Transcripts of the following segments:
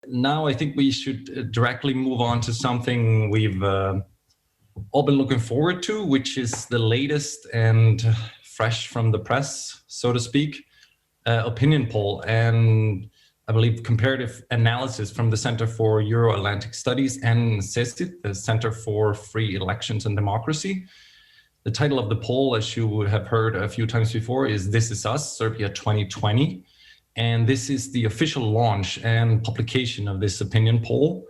now I think we should directly move on to something we've all been looking forward to, which is the latest and fresh from the press, so to speak, opinion poll and I believe comparative analysis from the Center for Euro-Atlantic Studies and CEAS-CESID, the Center for Free Elections and Democracy. The title of the poll, as you have heard a few times before, is This Is Us, Serbia 2020. And this is the official launch and publication of this opinion poll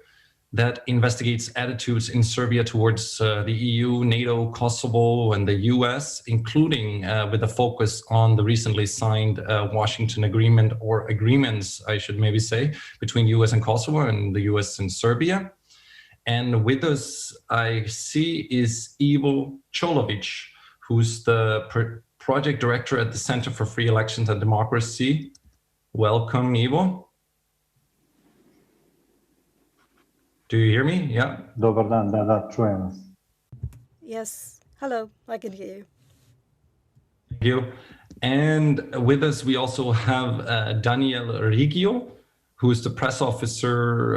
that investigates attitudes in Serbia towards the EU, NATO, Kosovo, and the US, including with a focus on the recently signed Washington Agreement, or agreements, I should maybe say, between US and Kosovo and the US and Serbia. And with us, I see, is Ivo Čolović, who's the project director at the Center for Free Elections and Democracy. Welcome, Ivo. Do you hear me? Yeah. Dobar dan, da, čujem vas. Yes. Hello, I can hear you. Thank you. And with us, we also have Daniele Riggio, who is the press officer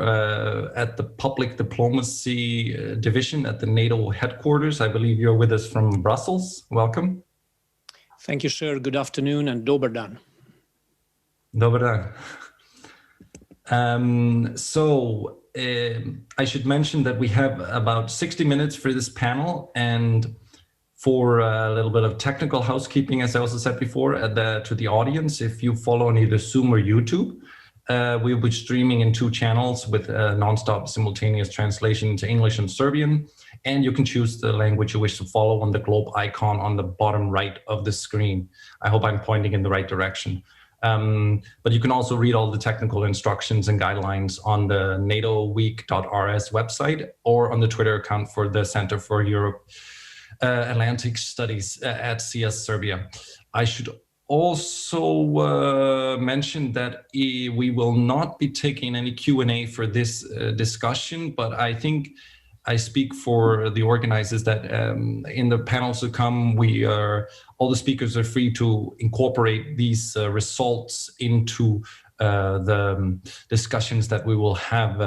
at the Public Diplomacy Division at the NATO headquarters. I believe you're with us from Brussels. Welcome. Thank you, sir. Good afternoon and dobar dan. Dobar dan. I should mention that we have about 60 minutes for this panel, and for a little bit of technical housekeeping, as I also said before, to the audience, if you follow on either Zoom or YouTube, we'll be streaming in 2 channels with non-stop simultaneous translation into English and Serbian, and you can choose the language you wish to follow on the globe icon on the bottom right of the screen. I hope I'm pointing in the right direction. But you can also read all the technical instructions and guidelines on the natoweek.rs website or on the Twitter account for the Center for Atlantic Studies at CEAS Serbia. I should also mention that we will not be taking any Q&A for this discussion, but I think I speak for the organizers that in the panels to come, all the speakers are free to incorporate these results into the discussions that we will have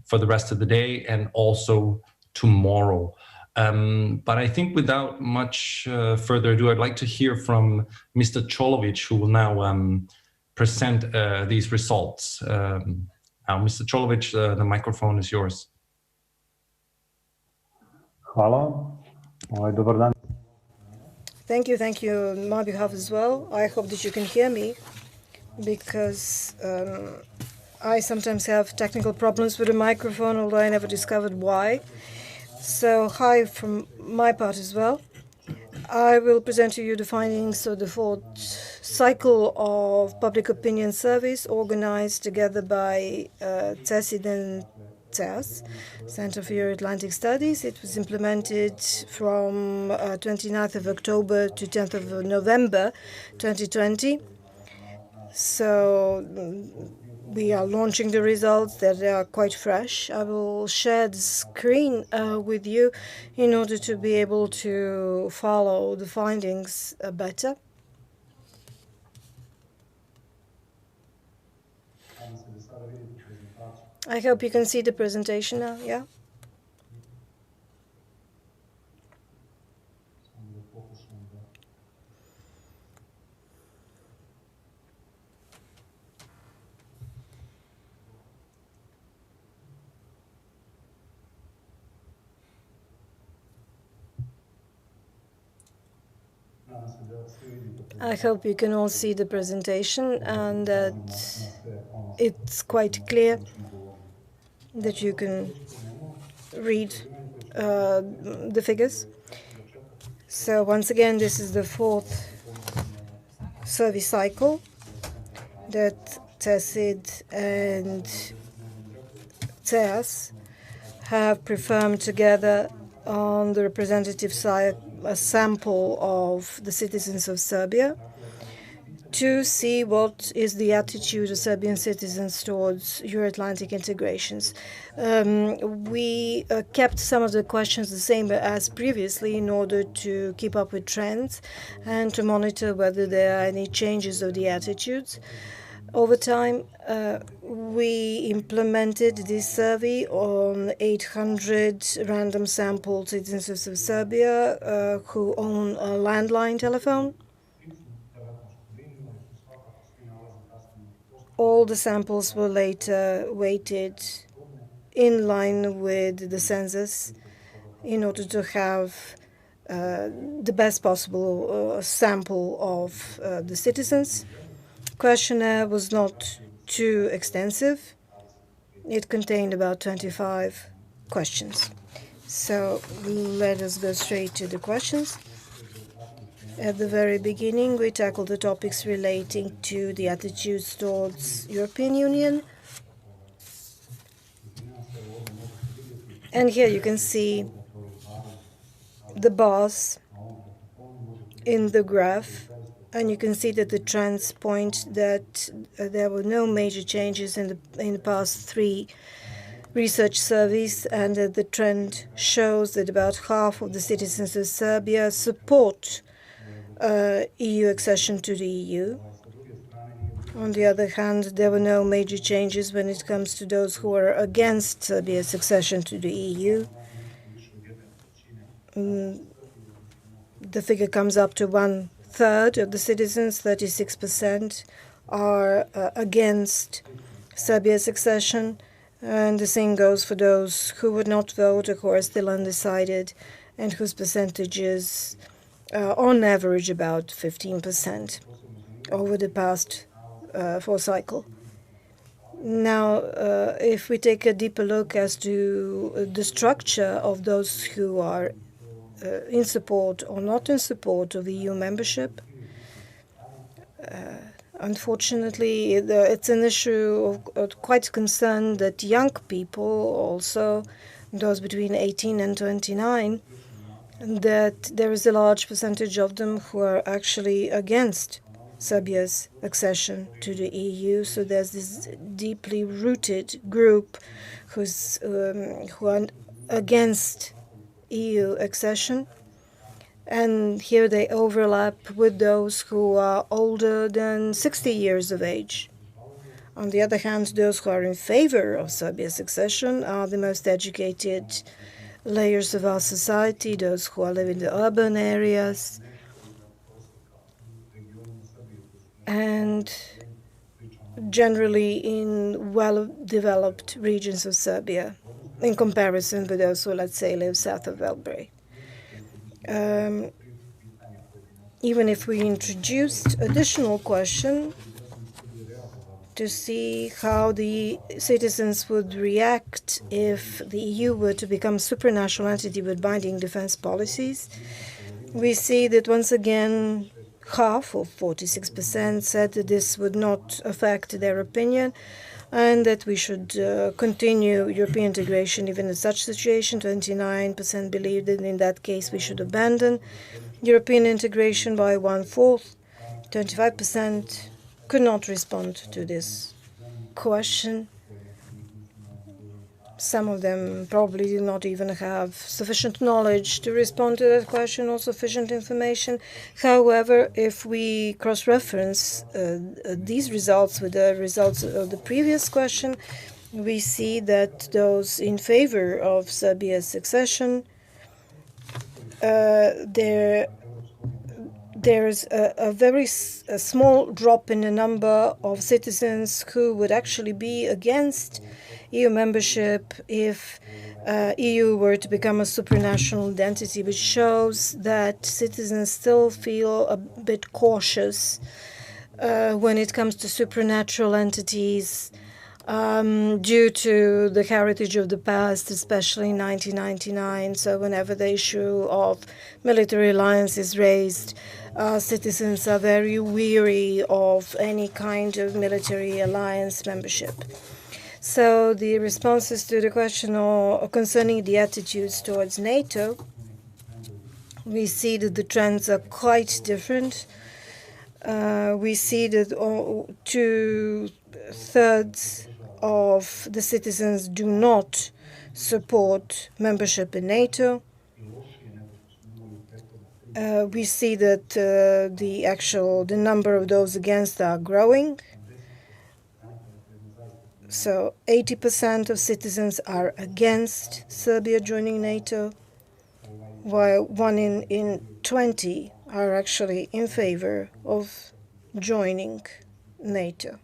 for the rest of the day and also tomorrow. But I think without much further ado, I'd like to hear from Mr. Čolović, who will now present these results. Now, Mr. Čolović, the microphone is yours. Hvala. Dobar dan. Thank you on my behalf as well. I hope that you can hear me, because I sometimes have technical problems with the microphone, although I never discovered why. So hi from my part as well. I will present to you the findings of the 4th cycle of public opinion surveys organized together by CEAS-CESID and CEAS, Center for Euro-Atlantic Studies. It was implemented from 29th of October to 10th of November 2020. So we are launching the results that are quite fresh. I will share the screen with you in order to be able to follow the findings better. I hope you can see the presentation now, yeah? I hope you can all see the presentation and that it's quite clear that you can read the figures. So once again, this is the 4th survey cycle that CEAS-CESID and CEAS have performed together on the representative side, a sample of the citizens of Serbia, to see what is the attitude of Serbian citizens towards Euro-Atlantic integrations. We kept some of the questions the same as previously in order to keep up with trends and to monitor whether there are any changes of the attitudes. Over time, we implemented this survey on 800 random sample citizens of Serbia who own a landline telephone. All the samples were later weighted in line with the census in order to have the best possible sample of the citizens. Questionnaire was not too extensive. It contained about 25 questions. So let us go straight to the questions. At the very beginning, we tackled the topics relating to the attitudes towards European Union. And here you can see the bars in the graph. And you can see that the trends point that there were no major changes in the past 3 research surveys, and that the trend shows that about half of the citizens of Serbia support EU accession to the EU. On the other hand, there were no major changes when it comes to those who are against Serbia's accession to the EU. The figure comes up to 1/3 of the citizens, 36%, are against Serbia's accession, and the same goes for those who would not vote or who are still undecided, and whose percentage is on average about 15% over the past 4 cycle. Now, if we take a deeper look as to the structure of those who are in support or not in support of EU membership, unfortunately, it's an issue of quite concern that young people, also those between 18 and 29, that there is a large percentage of them who are actually against Serbia's accession to the EU. So there's this deeply rooted group who are against EU accession, and here they overlap with those who are older than 60 years of age. On the other hand, those who are in favor of Serbia's accession are the most educated layers of our society, those who live in the urban areas, and generally in well-developed regions of Serbia, in comparison with those who, let's say, live south of Belgrade. Even if we introduced additional question to see how the citizens would react if the EU were to become a supranational entity with binding defense policies, we see that once again half, or 46%, said that this would not affect their opinion, and that we should continue European integration even in such situation. 29% believed that in that case we should abandon European integration by 1/4. 25% could not respond to this question. Some of them probably did not even have sufficient knowledge to respond to that question or sufficient information. However, if we cross-reference these results with the results of the previous question, we see that those in favor of Serbia's accession, there's a very small drop in the number of citizens who would actually be against EU membership if EU were to become a supranational entity, which shows that citizens still feel a bit cautious when it comes to supernatural entities due to the heritage of the past, especially 1999. So whenever the issue of military alliance is raised, citizens are very weary of any kind of military alliance membership. So the responses to the question concerning the attitudes towards NATO, we see that the trends are quite different. We see that 2/3 of the citizens do not support membership in NATO. We see that the number of those against are growing. So 80% of citizens are against Serbia joining NATO, while 1 in 20 are actually in favor of joining NATO.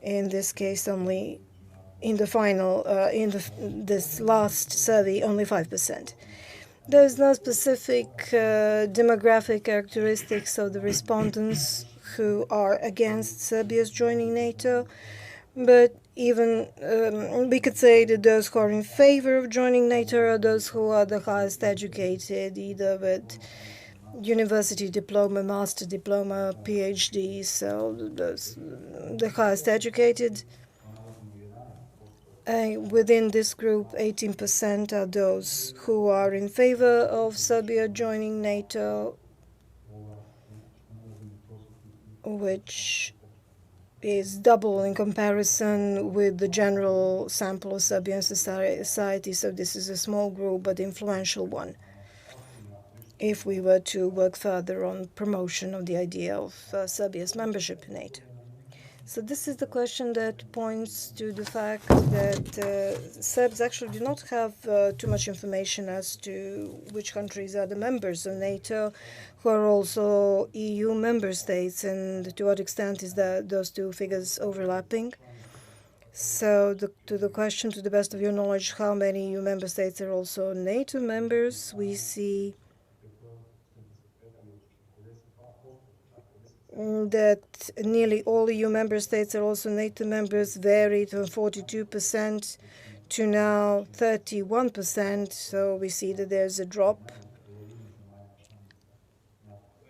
In this case, only in the final, this last survey, only 5%. There's no specific demographic characteristics of the respondents who are against Serbia's joining NATO, but even we could say that those who are in favor of joining NATO are those who are the highest educated, either with university diploma, master diploma, PhD, so the highest educated. Within this group, 18% are those who are in favor of Serbia joining NATO, which is double in comparison with the general sample of Serbian society. So this is a small group, but influential one, if we were to work further on promotion of the idea of Serbia's membership in NATO. So this is the question that points to the fact that Serbs actually do not have too much information as to which countries are the members of NATO, who are also EU member states, and to what extent is those two figures overlapping. So to the question, to the best of your knowledge, how many EU member states are also NATO members, we see that nearly all EU member states are also NATO members, varied from 42% to now 31%. So we see that there's a drop.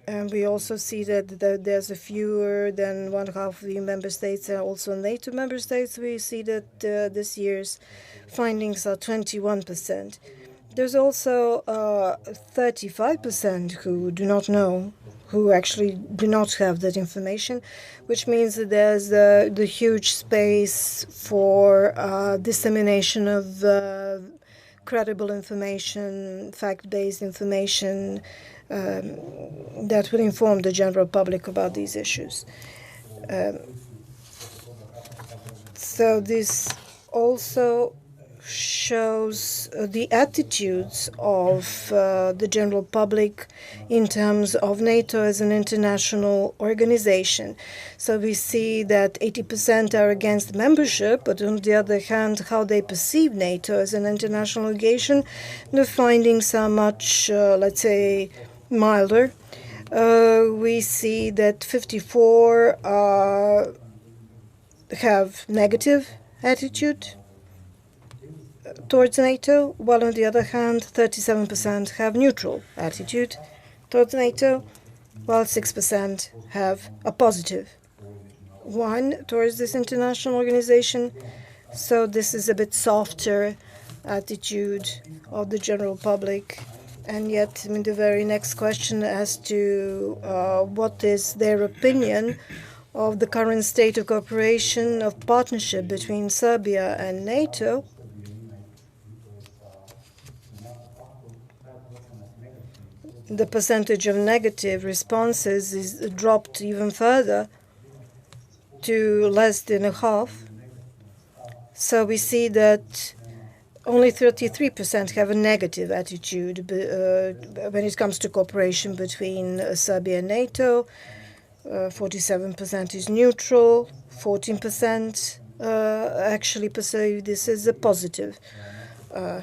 And we also see that there's a fewer than one half of the EU member states are also NATO member states. We see that this year's findings are 21%. There's also 35% who do not know, who actually do not have that information, which means that there's the huge space for dissemination of credible information, fact-based information that will inform the general public about these issues. So this also shows the attitudes of the general public in terms of NATO as an international organization. So we see that 80% are against membership, but on the other hand, how they perceive NATO as an international organization, the findings are much, let's say, milder. We see that 54 have negative attitude towards NATO, while on the other hand, 37% have neutral attitude towards NATO, while 6% have a positive one towards this international organization. So this is a bit softer attitude of the general public. And yet, I mean, the very next question as to what is their opinion of the current state of cooperation, of partnership between Serbia and NATO, the percentage of negative responses is dropped even further to less than a half. So we see that only 33% have a negative attitude when it comes to cooperation between Serbia and NATO. 47% is neutral. 14% actually perceive this as a positive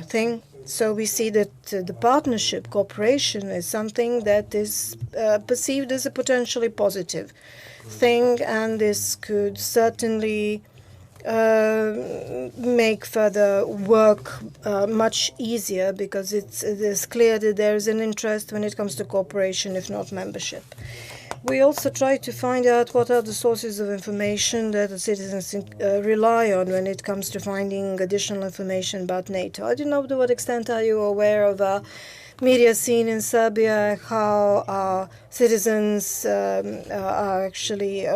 thing. So we see that the partnership, cooperation, is something that is perceived as a potentially positive thing, and this could certainly make further work much easier, because it is clear that there is an interest when it comes to cooperation, if not membership. We also try to find out what are the sources of information that the citizens rely on when it comes to finding additional information about NATO. I don't know to what extent are you aware of a media scene in Serbia, how citizens are actually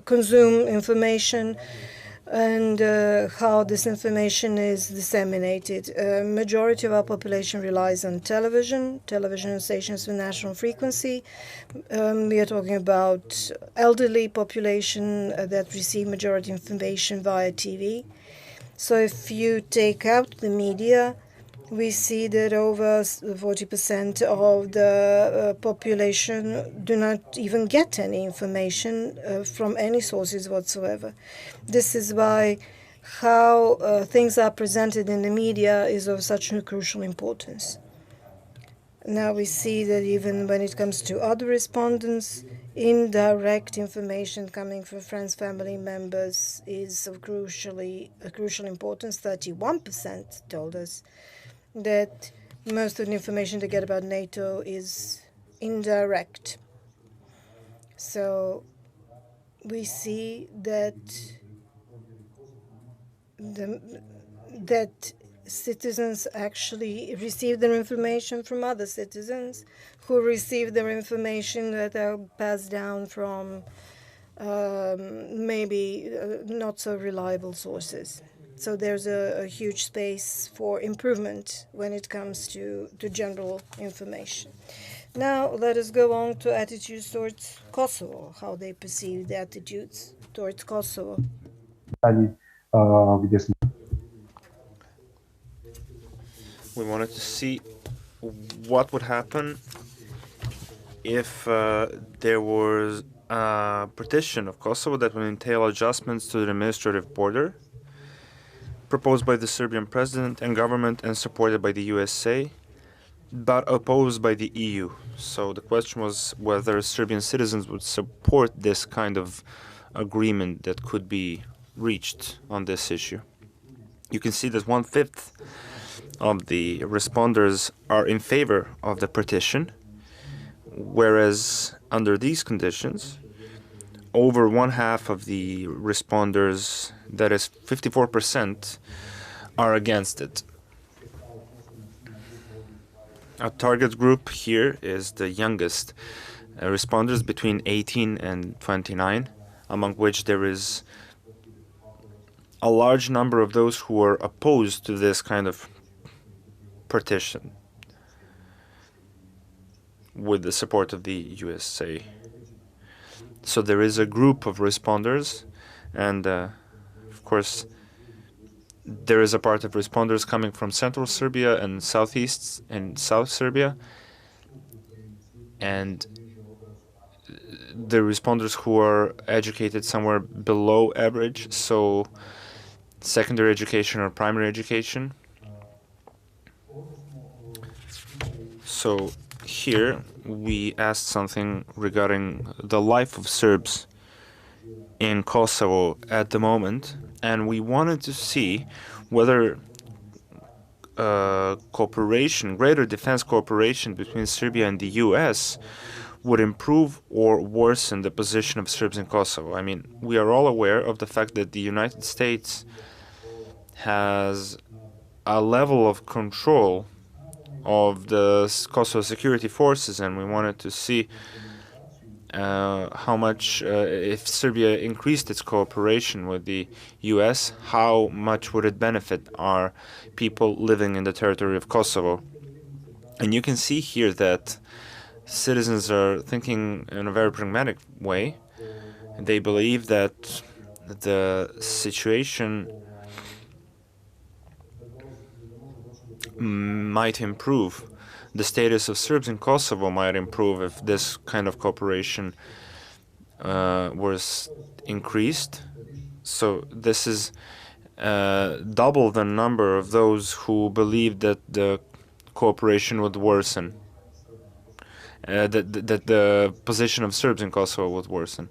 consume information. and how this information is disseminated. Majority of our population relies on television stations with national frequency. We are talking about elderly population that receive majority information via TV. So if you take out the media, we see that over 40% of the population do not even get any information from any sources whatsoever. This is why how things are presented in the media is of such a crucial importance. Now we see that even when it comes to other respondents, indirect information coming from friends, family members is of crucial importance. 31% told us that most of the information they get about NATO is indirect. So we see that citizens actually receive their information from other citizens who receive their information that are passed down from maybe not so reliable sources. So there's a huge space for improvement when it comes to general information. Now let us go on to attitudes towards Kosovo, how they perceive the attitudes towards Kosovo. We wanted to see what would happen if there was a partition of Kosovo that would entail adjustments to the administrative border, proposed by the Serbian president and government and supported by the USA, but opposed by the EU. So the question was whether Serbian citizens would support this kind of agreement that could be reached on this issue. You can see that 1/5 of the responders are in favor of the partition, whereas under these conditions, over 1/2 of the responders, that is 54%, are against it. Our target group here is the youngest responders between 18 and 29, among which there is a large number of those who are opposed to this kind of partition with the support of the USA. So there is a group of responders, and of course there is a part of responders coming from central Serbia and southeast and South Serbia, and the responders who are educated somewhere below average, so secondary education or primary education. So here we asked something regarding the life of Serbs in Kosovo at the moment, and we wanted to see whether cooperation, greater defense cooperation between Serbia and the US would improve or worsen the position of Serbs in Kosovo. I mean, we are all aware of the fact that the United States has a level of control of the Kosovo security forces, and we wanted to see how much, if Serbia increased its cooperation with the US, how much would it benefit our people living in the territory of Kosovo. And you can see here that citizens are thinking in a very pragmatic way. They believe that the situation might improve. The status of Serbs in Kosovo might improve if this kind of cooperation was increased. So this is double the number of those who believe that the cooperation would worsen, that the position of Serbs in Kosovo would worsen.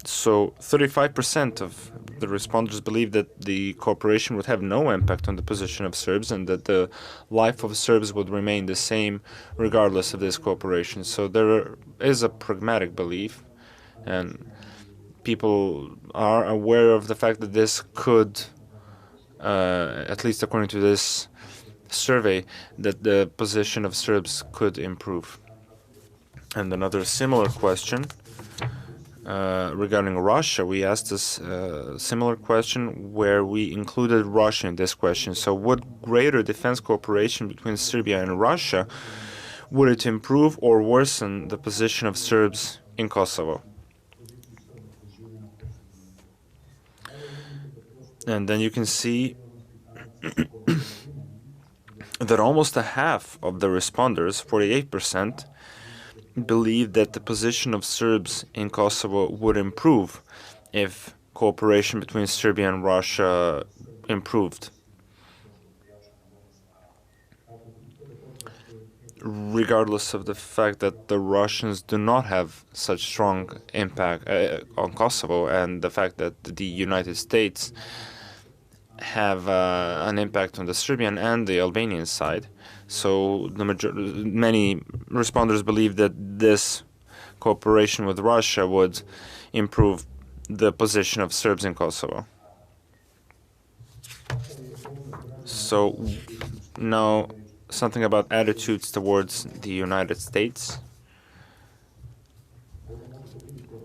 So 35% of the responders believe that the cooperation would have no impact on the position of Serbs and that the life of Serbs would remain the same regardless of this cooperation. So there is a pragmatic belief, and people are aware of the fact that this could, at least according to this survey, that the position of Serbs could improve. And another similar question regarding Russia, we asked this similar question where we included Russia in this question. So would greater defense cooperation between Serbia and Russia, would it improve or worsen the position of Serbs in Kosovo? And then you can see that almost a half of the responders, 48%, believe that the position of Serbs in Kosovo would improve if cooperation between Serbia and Russia improved. Regardless of the fact that the Russians do not have such strong impact on Kosovo, and the fact that the United States have an impact on the Serbian and the Albanian side. So many responders believe that this cooperation with Russia would improve the position of Serbs in Kosovo. So now something about attitudes towards the United States.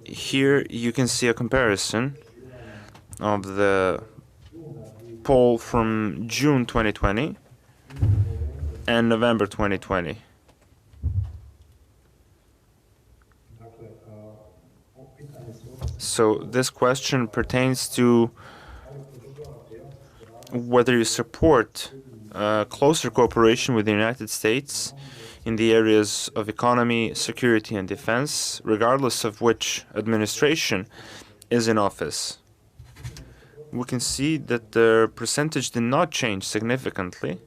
Here you can see a comparison of the poll from June 2020 and November 2020. So this question pertains to whether you support closer cooperation with the United States in the areas of economy, security, and defense, regardless of which administration is in office. We can see that the percentage did not change significantly.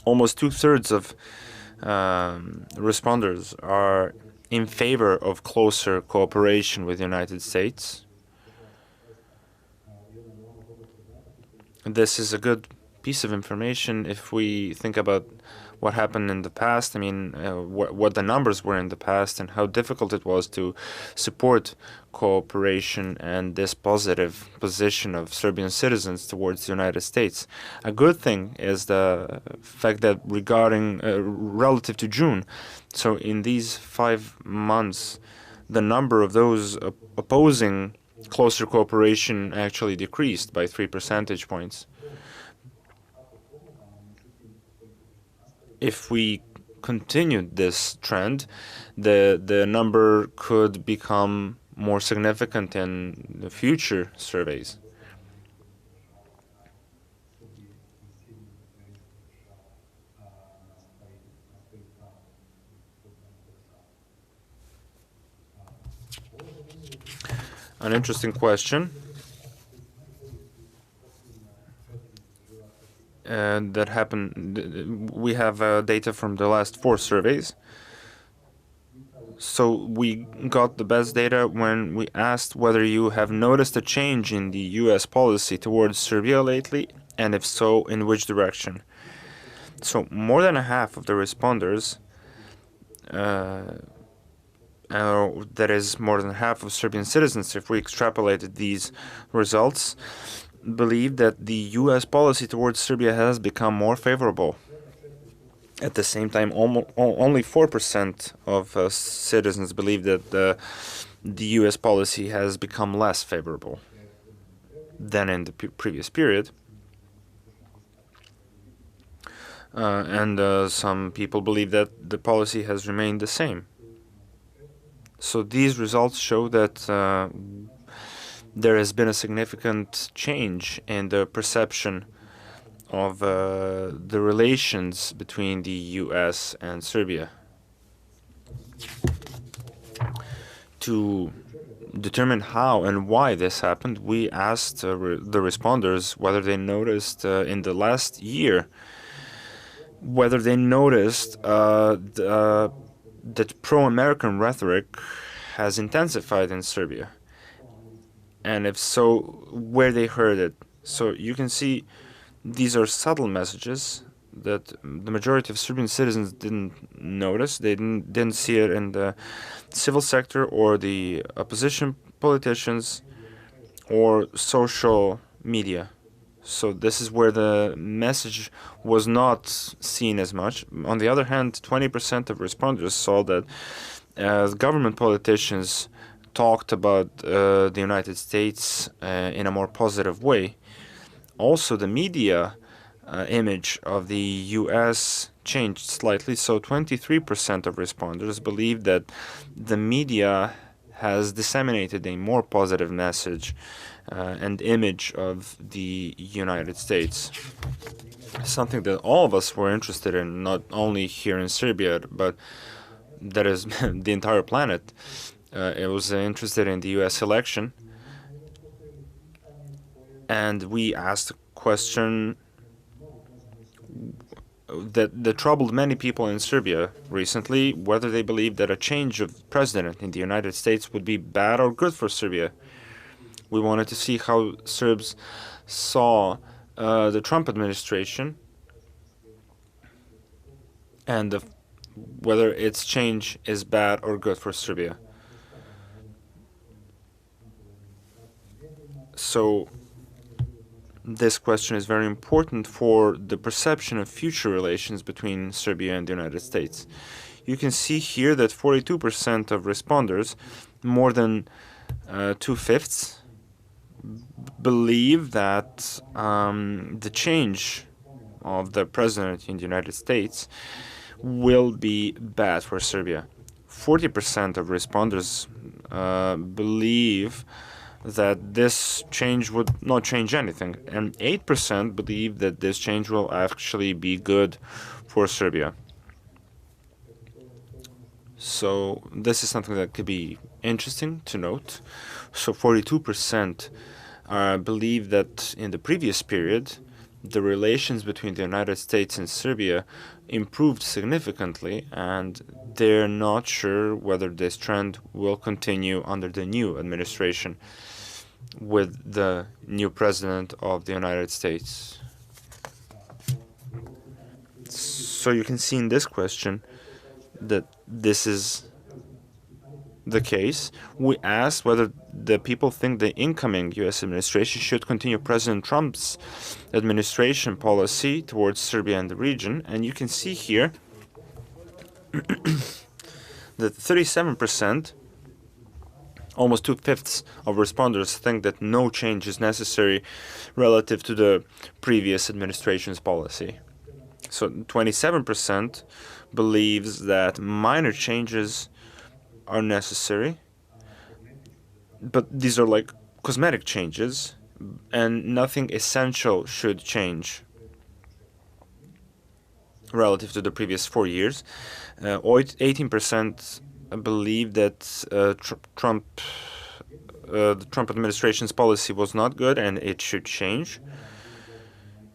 Almost 2/3 of responders are in favor of closer cooperation with the United States. This is a good piece of information if we think about what happened in the past. I mean, what the numbers were in the past and how difficult it was to support cooperation and this positive position of Serbian citizens towards the United States. A good thing is the fact that regarding relative to June, so in these 5 months, the number of those opposing closer cooperation actually decreased by 3 percentage points. If we continued this trend, the number could become more significant in the future surveys. An interesting question. That happened. We have data from the last 4 surveys. So we got the best data when we asked whether you have noticed a change in the US policy towards Serbia lately, and if so, in which direction. So more than a half of the responders, that is more than half of Serbian citizens, if we extrapolated these results, believe that the U.S. policy towards Serbia has become more favorable. At the same time, only 4% of citizens believe that the U.S. policy has become less favorable than in the previous period. And some people believe that the policy has remained the same. So these results show that there has been a significant change in the perception of the relations between the U.S. and Serbia. To determine how and why this happened, we asked the responders whether they noticed in the last year, whether they noticed that pro-American rhetoric has intensified in Serbia. And if so, where they heard it. So you can see these are subtle messages that the majority of Serbian citizens didn't notice. They didn't see it in the civil sector or the opposition politicians or social media. So this is where the message was not seen as much. On the other hand, 20% of responders saw that as government politicians talked about the United States in a more positive way, also the media image of the US changed slightly. So 23% of responders believe that the media has disseminated a more positive message and image of the United States. Something that all of us were interested in, not only here in Serbia, but that is the entire planet. It was interested in the US election. And we asked a question that troubled many people in Serbia recently, whether they believe that a change of president in the United States would be bad or good for Serbia. We wanted to see how Serbs saw the Trump administration and whether its change is bad or good for Serbia. So this question is very important for the perception of future relations between Serbia and the United States. You can see here that 42% of responders, more than 2/5, believe that the change of the president in the United States will be bad for Serbia. 40% of responders believe that this change would not change anything, and 8% believe that this change will actually be good for Serbia. So this is something that could be interesting to note. So 42% believe that in the previous period, the relations between the United States and Serbia improved significantly, and they're not sure whether this trend will continue under the new administration with the new president of the United States. So you can see in this question that this is the case. We asked whether the people think the incoming U.S. administration should continue President Trump's administration policy towards Serbia and the region, and you can see here that 37%, almost 2/5 of responders, think that no change is necessary relative to the previous administration's policy. So 27% believes that minor changes are necessary, but these are like cosmetic changes and nothing essential should change relative to the previous 4 years. 18% believe that the Trump administration's policy was not good and it should change.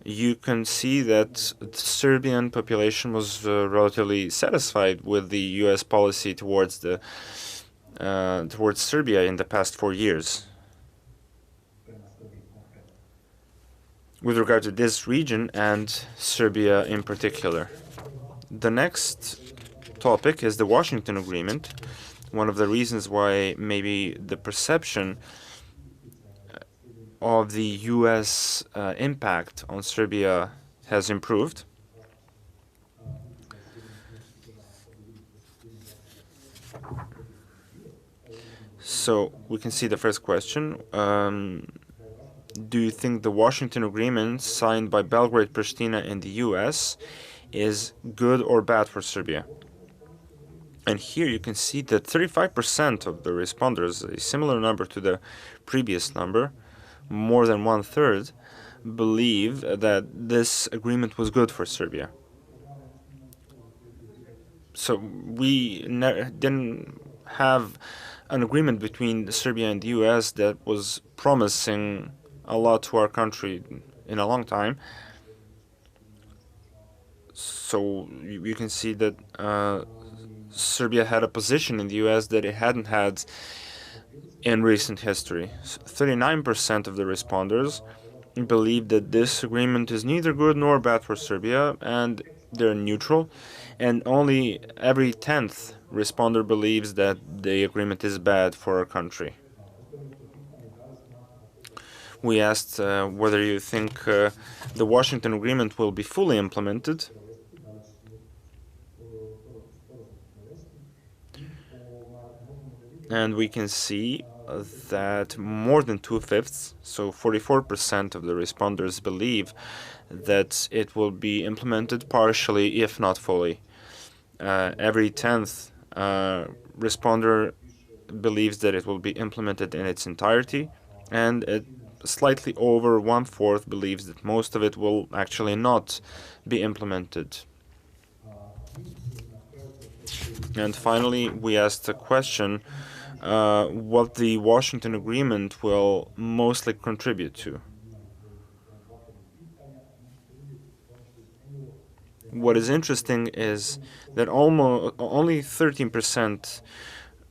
You can see that the Serbian population was relatively satisfied with the U.S. policy towards Serbia in the past 4 years. With regard to this region and Serbia in particular. The next topic is the Washington Agreement. One of the reasons why maybe the perception of the U.S. Impact on Serbia has improved. So we can see the first question. Do you think the Washington Agreement signed by Belgrade, Pristina, and the U.S. is good or bad for Serbia? And here you can see that 35% of the responders, a similar number to the previous number, more than 1/3, believe that this agreement was good for Serbia. So we didn't have an agreement between Serbia and the U.S. that was promising a lot to our country in a long time. So you can see that Serbia had a position in the U.S. that it hadn't had in recent history. 39% of the responders believe that this agreement is neither good nor bad for Serbia, and they're neutral. And only every 10th responder believes that the agreement is bad for our country. We asked whether you think the Washington Agreement will be fully implemented. And we can see that more than 2/5, so 44% of the responders believe that it will be implemented partially, if not fully. Every 10th responder believes that it will be implemented in its entirety, and slightly over 1/4 believes that most of it will actually not be implemented. And finally, we asked a question, what the Washington Agreement will mostly contribute to. What is interesting is that only 13%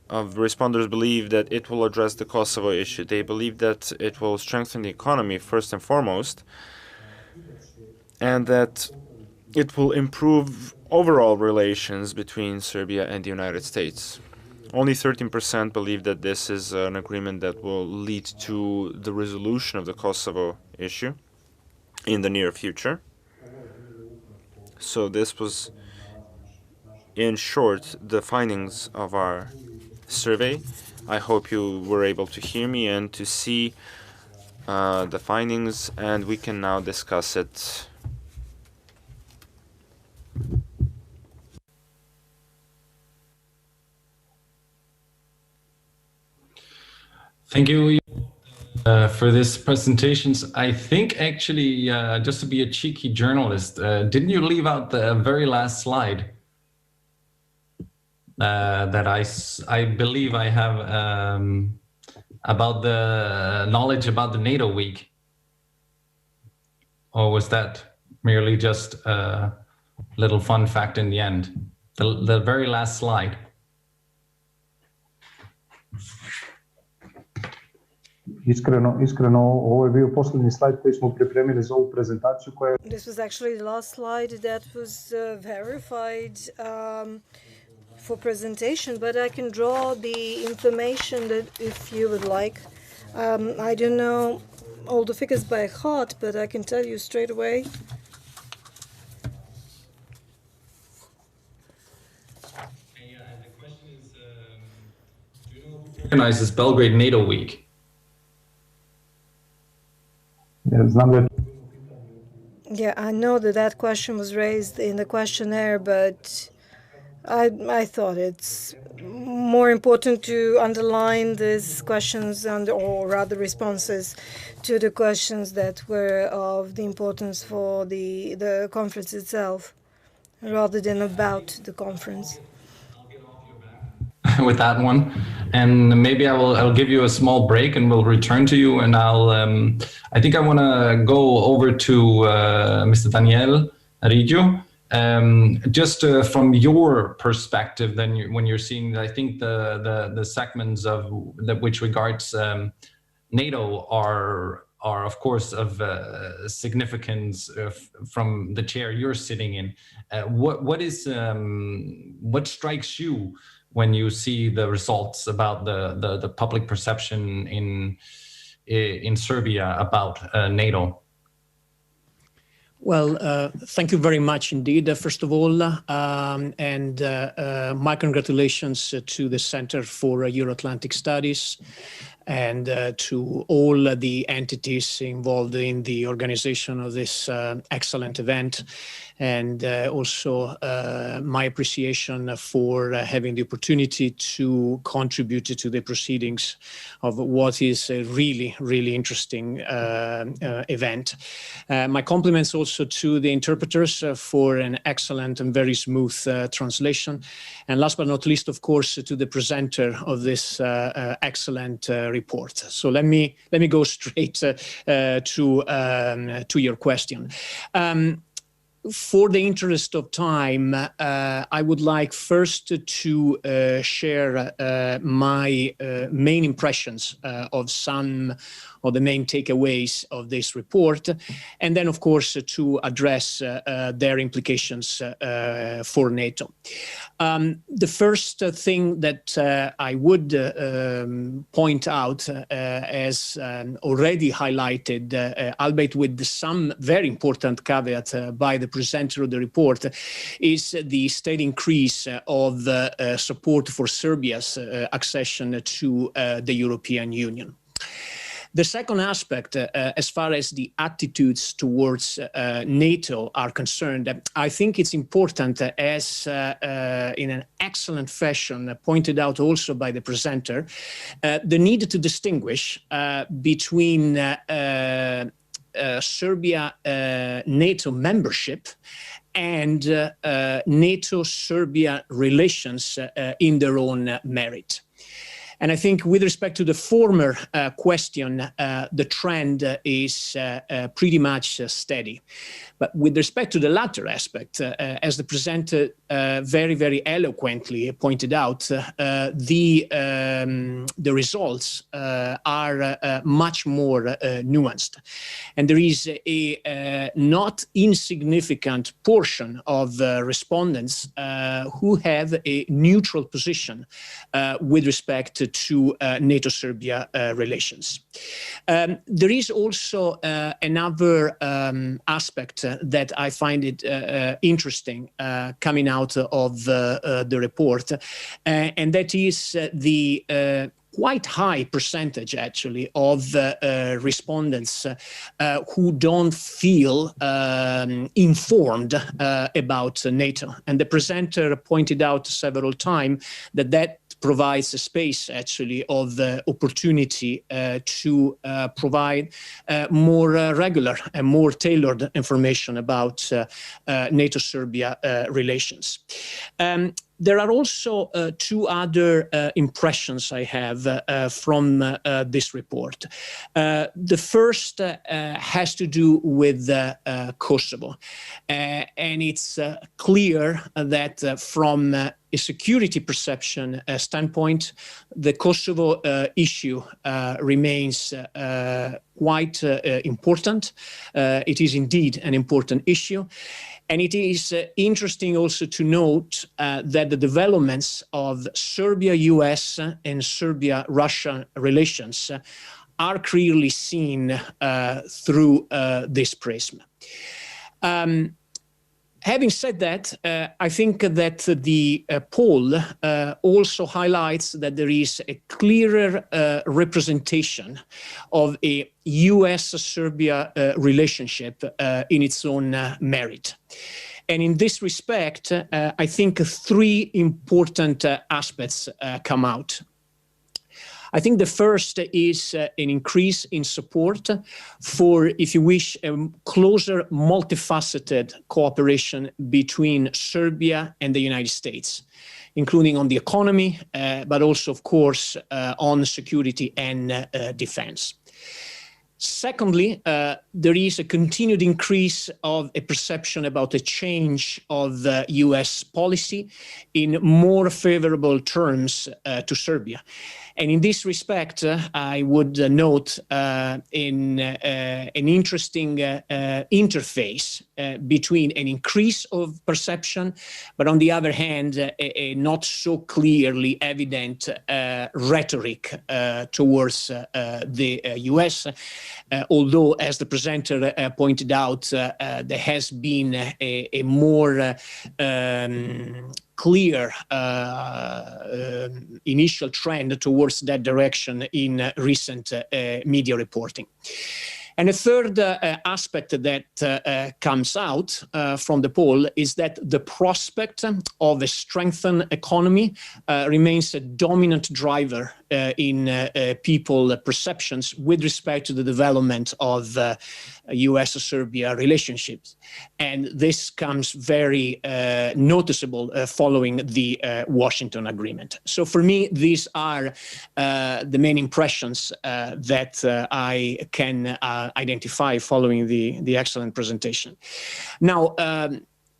of responders believe that it will address the Kosovo issue. They believe that it will strengthen the economy first and foremost, and that it will improve overall relations between Serbia and the United States. Only 13% believe that this is an agreement that will lead to the resolution of the Kosovo issue in the near future. So this was, in short, the findings of our survey. I hope you were able to hear me and to see the findings, and we can now discuss it. Thank you for this presentations. I think actually, just to be a cheeky journalist, didn't you leave out the very last slide that I believe I have about the knowledge about the NATO week? Or was that merely just a little fun fact in the end? The very last slide. Iskreno, ovo je bio posljednji slajd koji smo pripremili za ovu prezentaciju koja... This was actually the last slide that was verified for presentation, but I can draw the information that if you would like. I don't know all the figures by heart, but I can tell you straight away. The question is, do you know who organizes Belgrade NATO week? Yeah, I know that question was raised in the questionnaire, but I thought it's more important to underline these questions or rather responses to the questions that were of the importance for the conference itself, rather than about the conference. With that one, and maybe I'll give you a small break and we'll return to you, and I think I want to go over to Mr. Daniele Riggio, just from your perspective. Then when you're seeing, I think the segments of that which regards NATO are of course of significance from the chair you're sitting in. What strikes you when you see the results about the public perception in Serbia about NATO? Well, thank you very much indeed, first of all, and my congratulations to the Center for Euro-Atlantic Studies and to all the entities involved in the organization of this excellent event, and also my appreciation for having the opportunity to contribute to the proceedings of what is a really, really interesting event. My compliments also to the interpreters for an excellent and very smooth translation. And last but not least, of course, to the presenter of this excellent report. So let me go straight to your question. For the interest of time, I would like first to share my main impressions of some of the main takeaways of this report, and then, of course, to address their implications for NATO. The first thing that I would point out, as already highlighted, albeit with some very important caveat by the presenter of the report, is the steady increase of support for Serbia's accession to the European Union. The second aspect, as far as the attitudes towards NATO are concerned, I think it's important, as in an excellent fashion pointed out also by the presenter, the need to distinguish between Serbia-NATO membership and NATO-Serbia relations in their own merit. And I think with respect to the former question, the trend is pretty much steady. But with respect to the latter aspect, as the presenter very, very eloquently pointed out, the results are much more nuanced. And there is a not insignificant portion of respondents who have a neutral position with respect to NATO-Serbia relations. There is also another aspect that I find it interesting coming out of the report, and that is the quite high percentage, actually, of respondents who don't feel informed about NATO. And the presenter pointed out several times that that provides a space, actually, of opportunity to provide more regular and more tailored information about NATO-Serbia relations. There are also two other impressions I have from this report. The first has to do with Kosovo. And it's clear that from a security perception standpoint, the Kosovo issue remains quite important. It is indeed an important issue. And it is interesting also to note that the developments of Serbia-US and Serbia-Russia relations are clearly seen through this prism. Having said that, I think that the poll also highlights that there is a clearer representation of a US-Serbia relationship in its own merit. And in this respect, I think three important aspects come out. I think the first is an increase in support for, if you wish, a closer, multifaceted cooperation between Serbia and the United States, including on the economy, but also, of course, on security and defense. Secondly, there is a continued increase of a perception about a change of US policy in more favorable terms to Serbia. And in this respect, I would note an interesting interface between an increase of perception, but on the other hand, a not so clearly evident rhetoric towards the US. Although, as the presenter pointed out, there has been a more clear initial trend towards that direction in recent media reporting. And a third aspect that comes out from the poll is that the prospect of a strengthened economy remains a dominant driver in people's perceptions with respect to the development of US-Serbia relationships. And this comes very noticeable following the Washington Agreement. So for me, these are the main impressions that I can identify following the excellent presentation. Now,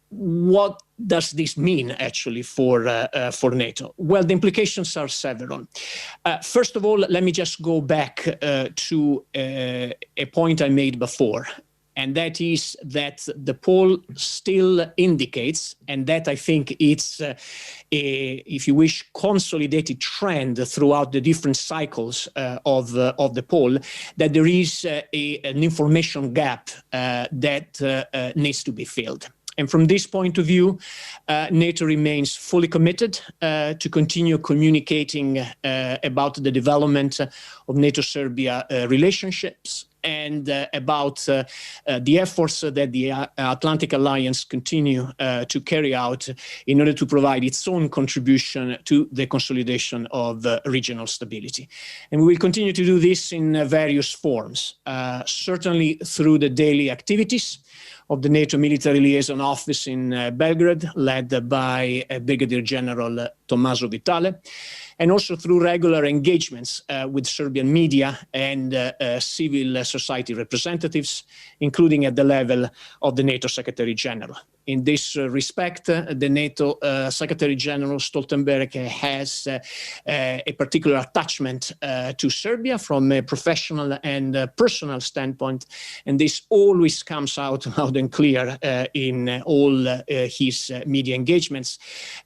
what does this mean actually for NATO? Well, the implications are several. First of all, let me just go back to a point I made before, and that is that the poll still indicates, and that I think it's a, if you wish, consolidated trend throughout the different cycles of the poll, that there is an information gap that needs to be filled. And from this point of view, NATO remains fully committed to continue communicating about the development of NATO-Serbia relationships and about the efforts that the Atlantic Alliance continue to carry out in order to provide its own contribution to the consolidation of regional stability. And we will continue to do this in various forms, certainly through the daily activities of the NATO Military Liaison Office in Belgrade, led by Brigadier General Tommaso Vitale, and also through regular engagements with Serbian media and civil society representatives, including at the level of the NATO Secretary General. In this respect, the NATO Secretary General Stoltenberg has a particular attachment to Serbia from a professional and personal standpoint, and this always comes out loud and clear in all his media engagements,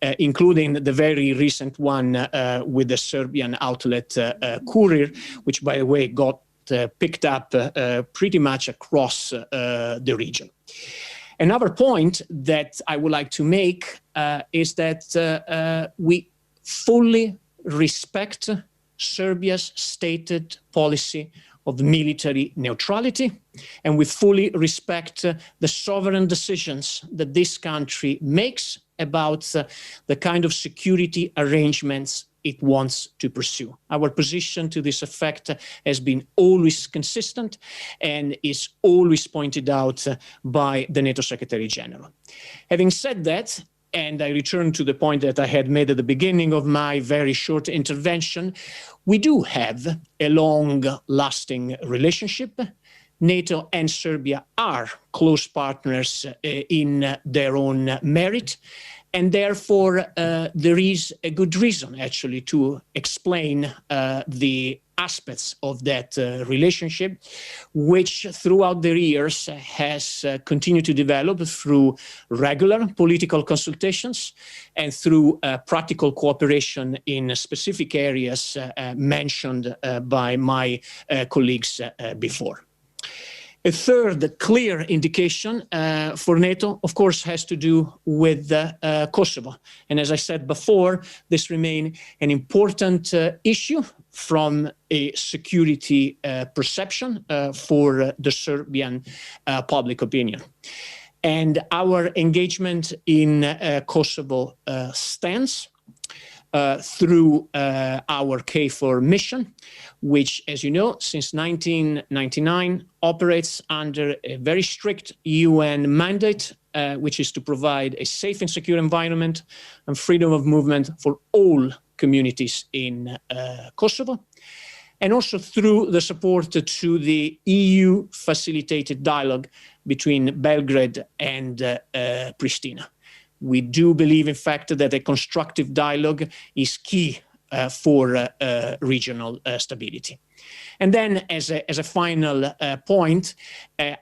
including the very recent one with the Serbian outlet Kurir, which, by the way, got picked up pretty much across the region. Another point that I would like to make is that we fully respect Serbia's stated policy of military neutrality, and we fully respect the sovereign decisions that this country makes about the kind of security arrangements it wants to pursue. Our position to this effect has been always consistent and is always pointed out by the NATO Secretary General. Having said that, and I return to the point that I had made at the beginning of my very short intervention, we do have a long-lasting relationship. NATO and Serbia are close partners in their own merit. And therefore, there is a good reason, actually, to explain the aspects of that relationship, which throughout the years has continued to develop through regular political consultations and through practical cooperation in specific areas mentioned by my colleagues before. A third clear indication for NATO, of course, has to do with Kosovo. And as I said before, this remains an important issue from a security perception for the Serbian public opinion. And our engagement in Kosovo stands through our KFOR mission, which, as you know, since 1999 operates under a very strict UN mandate, which is to provide a safe and secure environment and freedom of movement for all communities in Kosovo, and also through the support to the EU-facilitated dialogue between Belgrade and Pristina. We do believe, in fact, that a constructive dialogue is key for regional stability. And then, as a final point,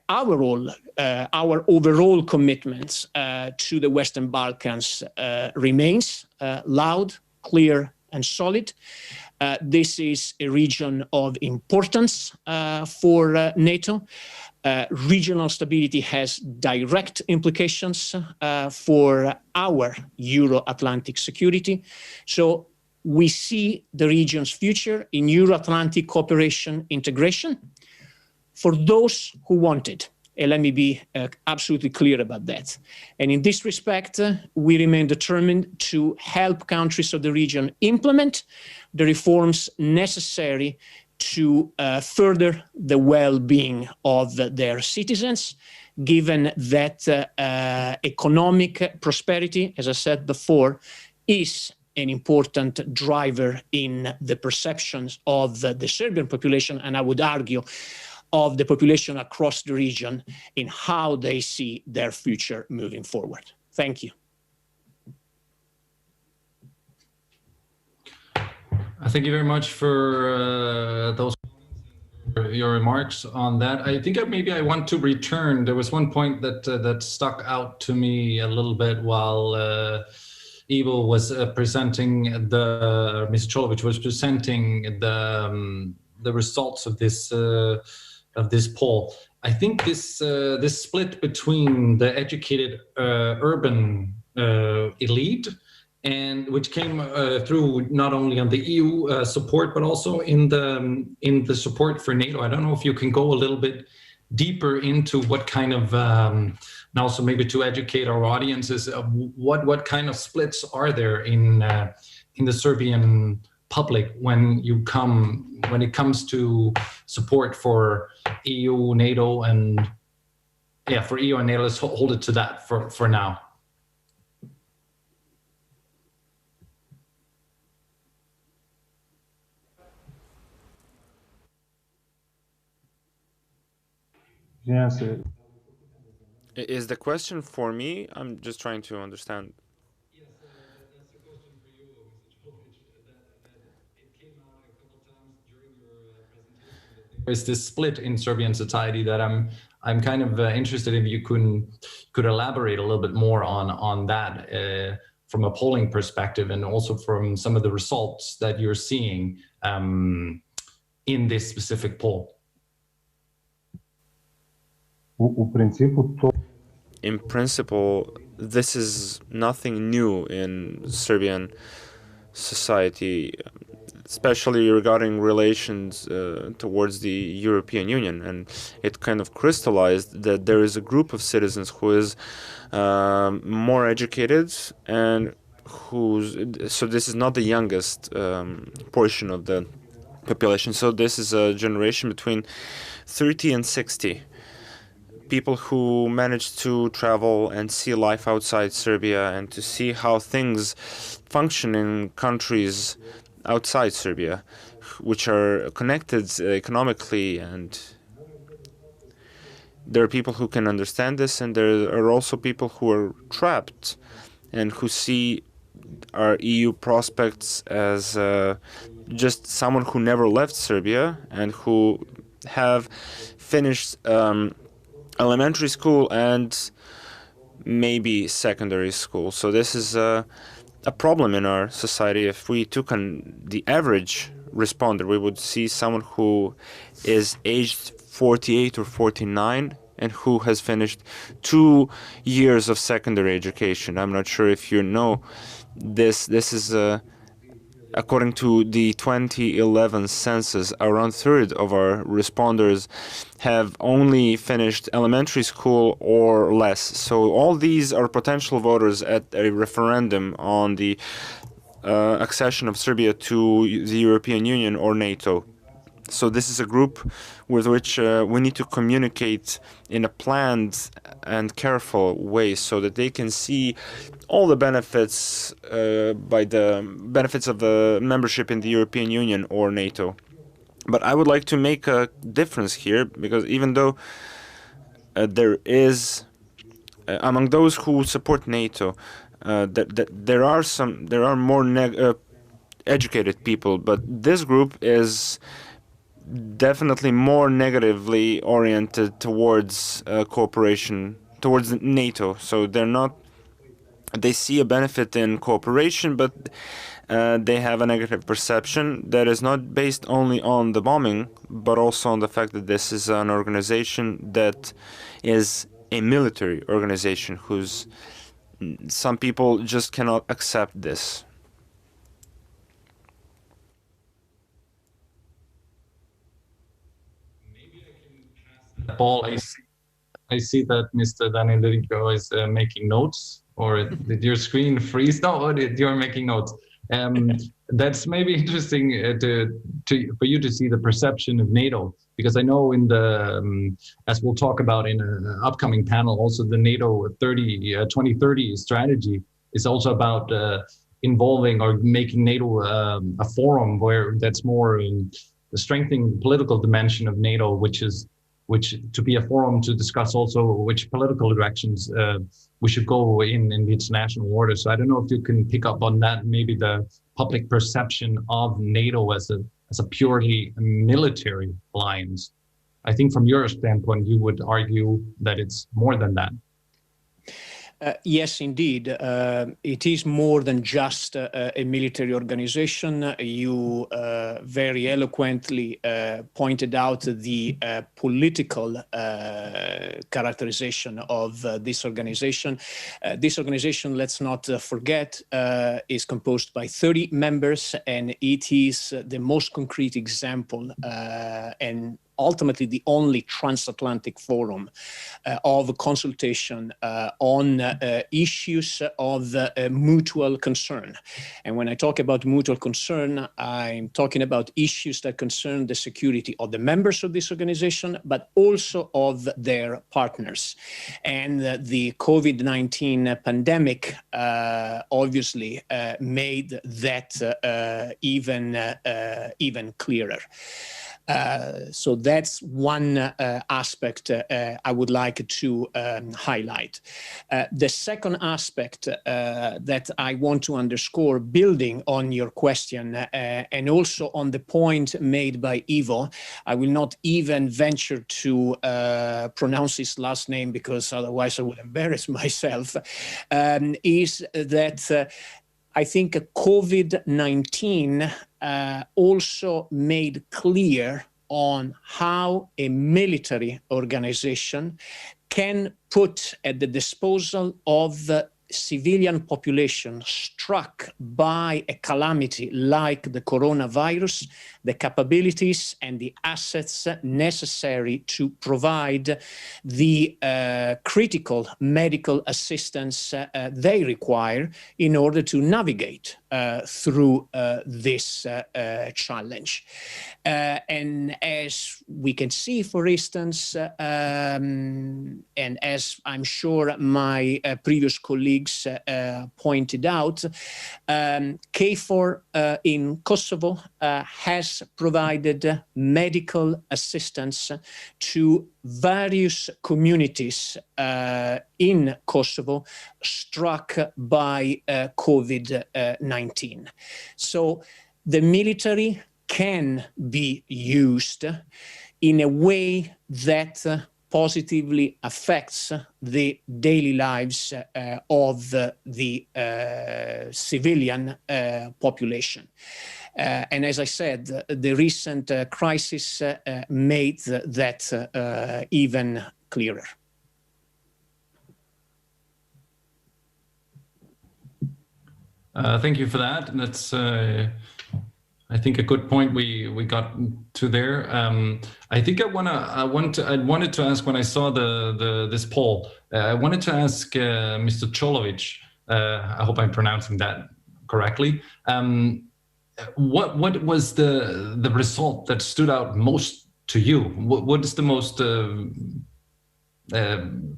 our overall commitments to the Western Balkans remains loud, clear, and solid. This is a region of importance for NATO. Regional stability has direct implications for our Euro-Atlantic security. So we see the region's future in Euro-Atlantic cooperation integration for those who want it. And let me be absolutely clear about that. And in this respect, we remain determined to help countries of the region implement the reforms necessary to further the well-being of their citizens, given that economic prosperity, as I said before, is an important driver in the perceptions of the Serbian population, and I would argue of the population across the region in how they see their future moving forward. Thank you. Thank you very much for your remarks on that. I think maybe I want to return. There was one point that stuck out to me a little bit while Ivo was presenting Mr. Čolović was presenting the results of this this poll. I think this this split between the educated urban elite, and which came through not only on the EU support but also in the support for NATO. I don't know if you can go a little bit deeper into what kind of and also maybe to educate our audiences of what kind of splits are there in the Serbian public when it comes to support for EU, NATO, and for EU and NATO. Let's hold it to that for now. Yes. Is the question for me? I'm just trying to understand. Yes, that's a question for you, Mr. Čolović. That it came out a couple times during your presentation that there is this split in Serbian society that I'm kind of interested if you could elaborate a little bit more on that from a polling perspective, and also from some of the results that you're seeing in this specific poll. In principle, this is nothing new in Serbian society, especially regarding relations towards the European Union. And it kind of crystallized that there is a group of citizens who is more educated, and so this is not the youngest portion of the population. So this is a generation between 30 and 60. People who managed to travel and see life outside Serbia and to see how things function in countries outside Serbia, which are connected economically, and there are people who can understand this, and there are also people who are trapped and who see our EU prospects as just someone who never left Serbia and who have finished elementary school and maybe secondary school. So this is a problem in our society. If we took the average responder, we would see someone who is aged 48 or 49 and who has finished 2 years of secondary education. I'm not sure if you know this. This is according to the 2011 census, around a third of our responders have only finished elementary school or less. So all these are potential voters at a referendum on the accession of Serbia to the European Union or NATO. So this is a group with which we need to communicate in a planned and careful way so that they can see all the benefits by the benefits of the membership in the European Union or NATO. But I would like to make a difference here, because even though there is among those who support NATO, there are more educated people, but this group is definitely more negatively oriented towards cooperation, towards NATO. So they see a benefit in cooperation, but they have a negative perception that is not based only on the bombing, but also on the fact that this is an organization that is a military organization whose some people just cannot accept this. Maybe I can pass the ball. I see that Mr. Daniele is making notes, or did your screen freeze? No, you're making notes. That's maybe interesting for you to see the perception of NATO, because I know in the as we'll talk about in an upcoming panel, also the NATO 2030 strategy is also about involving or making NATO a forum where that's more strengthening the political dimension of NATO, which to be a forum to discuss also which political directions we should go in the international order. So I don't know if you can pick up on that, maybe the public perception of NATO as a purely military alliance. I think from your standpoint, you would argue that it's more than that. Yes, indeed. It is more than just a military organization. You very eloquently pointed out the political characterization of this organization. This organization, let's not forget, is composed by 30 members, and it is the most concrete example and ultimately the only transatlantic forum of consultation on issues of mutual concern. And when I talk about mutual concern, I'm talking about issues that concern the security of the members of this organization, but also of their partners. And the COVID-19 pandemic obviously made that even clearer. So that's one aspect I would like to highlight. The second aspect that I want to underscore, building on your question and also on the point made by Ivo, I will not even venture to pronounce his last name because otherwise I would embarrass myself, is that I think COVID-19 also made clear on how a military organization can put at the disposal of the civilian population struck by a calamity like the coronavirus, the capabilities and the assets necessary to provide the critical medical assistance they require in order to navigate through this challenge. And as we can see, for instance, and as I'm sure my previous colleagues pointed out, KFOR in Kosovo has provided medical assistance to various communities in Kosovo struck by COVID-19. So the military can be used in a way that positively affects the daily lives of the civilian population. And as I said, the recent crisis made that even clearer. Thank you for that. That's, I think, a good point we got to there. I think I wanted to ask, when I saw this poll, I wanted to ask Mr. Čolović. I hope I'm pronouncing that correctly. What was the result that stood out most to you? What is the most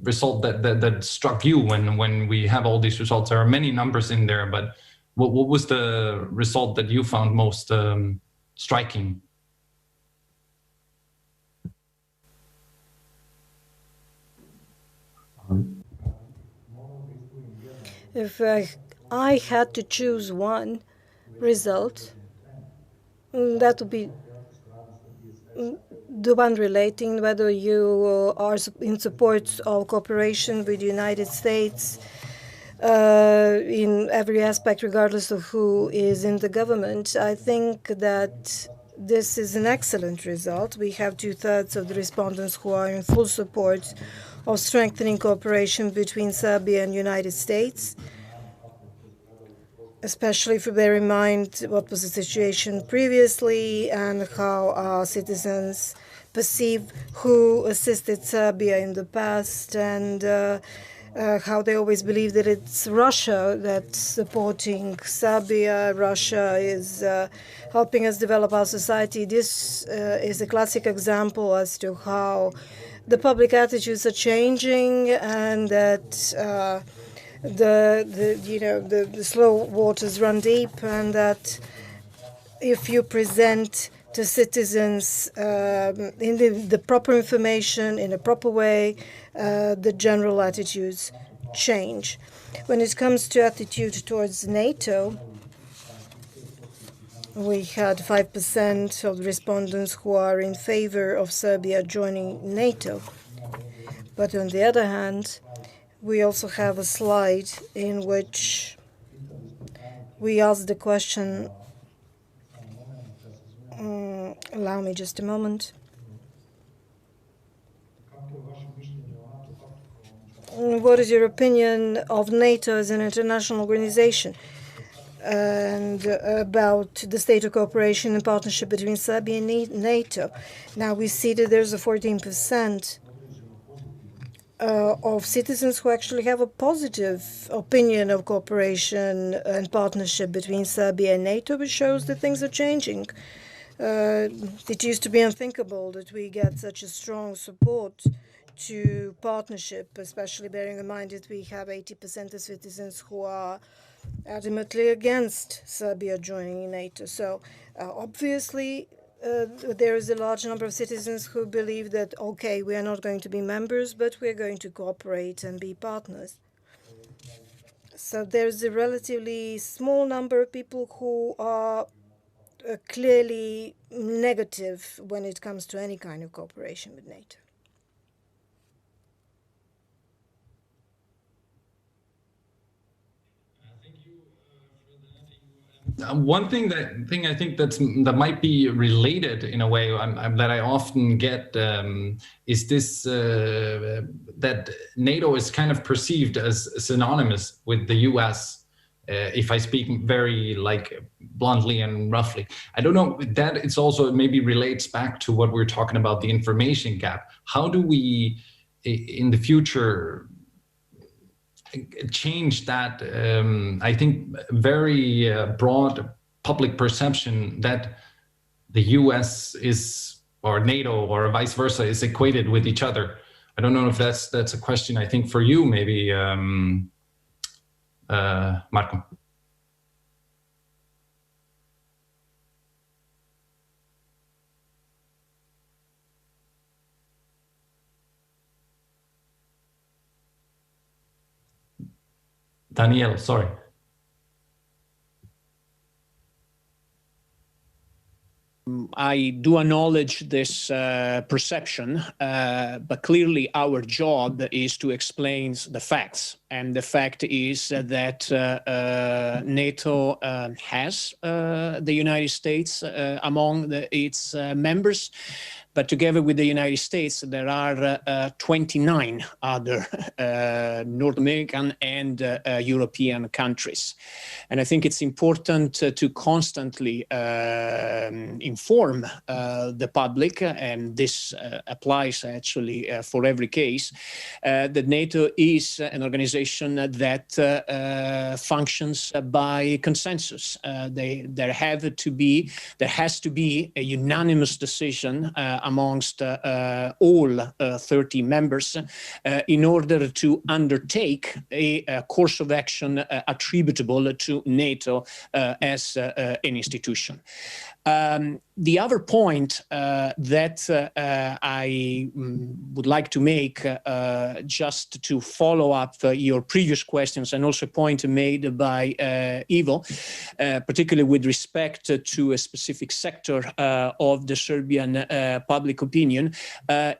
result that struck you when we have all these results? There are many numbers in there, but what was the result that you found most striking? If I had to choose one result, that would be the one relating whether you are in support of cooperation with the United States in every aspect, regardless of who is in the government. I think that this is an excellent result. We have 2/3 of the respondents who are in full support of strengthening cooperation between Serbia and the United States, especially if we bear in mind what was the situation previously and how our citizens perceive who assisted Serbia in the past, and how they always believe that it's Russia that's supporting Serbia. Russia is helping us develop our society. This is a classic example as to how the public attitudes are changing, and that the slow waters run deep, and that if you present to citizens in the proper information, in a proper way, the general attitudes change. When it comes to attitude towards NATO, we had 5% of the respondents who are in favor of Serbia joining NATO. But on the other hand, we also have a slide in which we ask the question, allow me just a moment. What is your opinion of NATO as an international organization and about the state of cooperation and partnership between Serbia and NATO? Now we see that there's a 14% of citizens who actually have a positive opinion of cooperation and partnership between Serbia and NATO, which shows that things are changing. It used to be unthinkable that we get such a strong support to partnership, especially bearing in mind that we have 80% of citizens who are adamantly against Serbia joining NATO. So obviously, there is a large number of citizens who believe that, okay, we are not going to be members, but we're going to cooperate and be partners. So there's a relatively small number of people who are clearly negative when it comes to any kind of cooperation with NATO. One thing I think that might be related in a way that I often get is this that NATO is kind of perceived as synonymous with the US. If I speak very bluntly and roughly, I don't know that it's also maybe relates back to what we're talking about, the information gap. How do we in the future change that, I think, very broad public perception that the US is, or NATO, or vice versa, is equated with each other? I don't know if that's a question, I think, for you, maybe, Marco. Daniele, sorry. I do acknowledge this perception, but clearly our job is to explain the facts. And the fact is that NATO has the United States among its members. But together with the United States, there are 29 other North American and European countries. And I think it's important to constantly inform the public, and this applies actually for every case, that NATO is an organization that functions by consensus. There has to be a unanimous decision amongst all 30 members in order to undertake a course of action attributable to NATO as an institution. The other point that I would like to make, just to follow up your previous questions, and also a point made by Ivo, particularly with respect to a specific sector of the Serbian public opinion,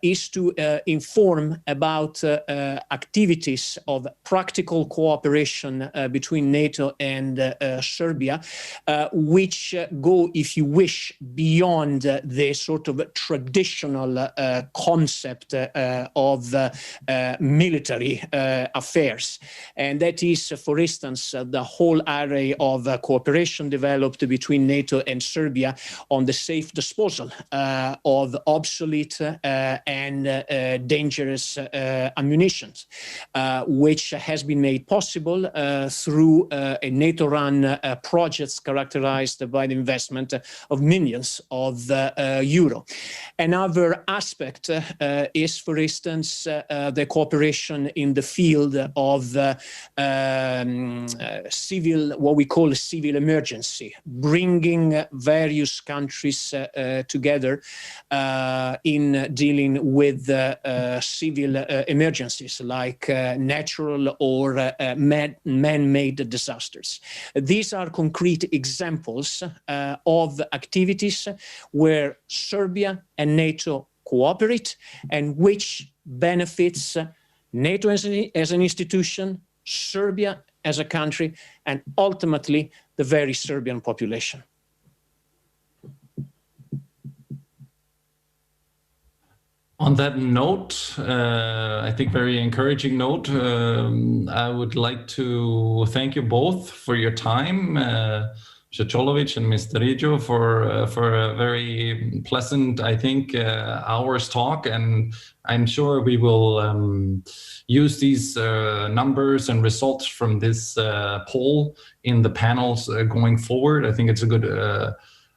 is to inform about activities of practical cooperation between NATO and Serbia, which go, if you wish, beyond the sort of traditional concept of military affairs. And that is, for instance, the whole array of cooperation developed between NATO and Serbia on the safe disposal of obsolete and dangerous ammunition, which has been made possible through a NATO-run projects characterized by the investment of millions of euro. Another aspect is, for instance, the cooperation in the field of civil, what we call civil emergency, bringing various countries together in dealing with civil emergencies like natural or man-made disasters. These are concrete examples of activities where Serbia and NATO cooperate, and which benefits NATO as an institution, Serbia as a country, and ultimately the very Serbian population. On that note, I think very encouraging note, I would like to thank you both for your time, Mr. Čolović and Mr. Riggio, for a very pleasant, I think, hour's talk. And I'm sure we will use these numbers and results from this poll in the panels going forward. I think it's a good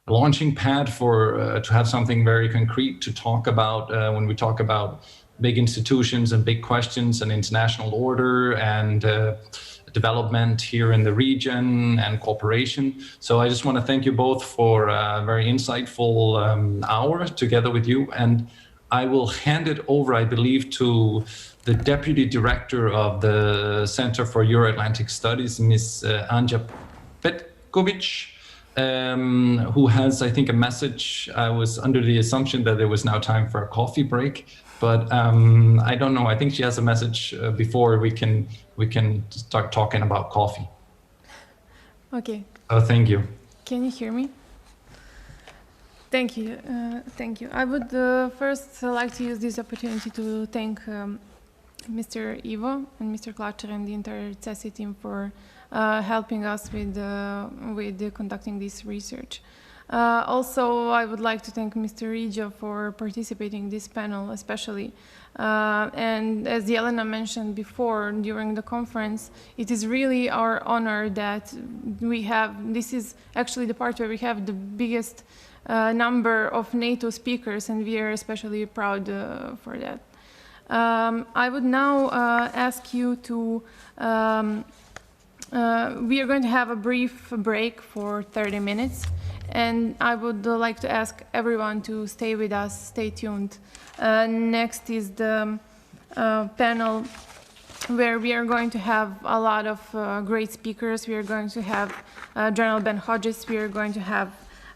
launching pad for to have something very concrete to talk about when we talk about big institutions and big questions and international order and development here in the region and cooperation. So I just want to thank you both for a very insightful hour together with you. And I will hand it over, I believe, to the Deputy Director of the Center for Euro-Atlantic Studies, Ms. Anja Petković, who has, I think, a message. I was under the assumption that there was now time for a coffee break, but I don't know. I think she has a message before we can start talking about coffee. Okay. Oh, thank you. Can you hear me? Thank you. Thank you. I would first like to use this opportunity to thank Mr. Ivo and Mr. Klačar and the entire CEAS team for helping us with conducting this research. Also, I would like to thank Mr. Riggio for participating in this panel, especially. And as Jelena mentioned before during the conference, it is really our honor that we have, this is actually the part where we have the biggest number of NATO speakers, and we are especially proud for that. I would now ask you to we are going to have a brief break for 30 minutes, and I would like to ask everyone to stay with us, stay tuned. Next is the panel where we are going to have a lot of great speakers. We are going to have General Ben Hodges, we are going to have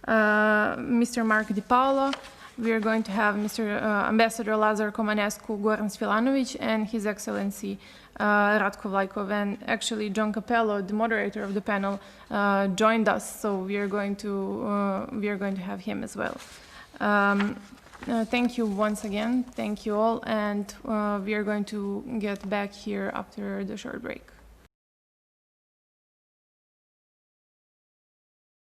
Mr. Mark Di Paolo, we are going to have Mr. Ambassador Lazar Komanescu Goran Svilanovic, and His Excellency Ratko Vlajkov, and actually John Capello, the moderator of the panel, joined us, so we are going to have him as well. Thank you once again, thank you all, and we are going to get back here after the short break.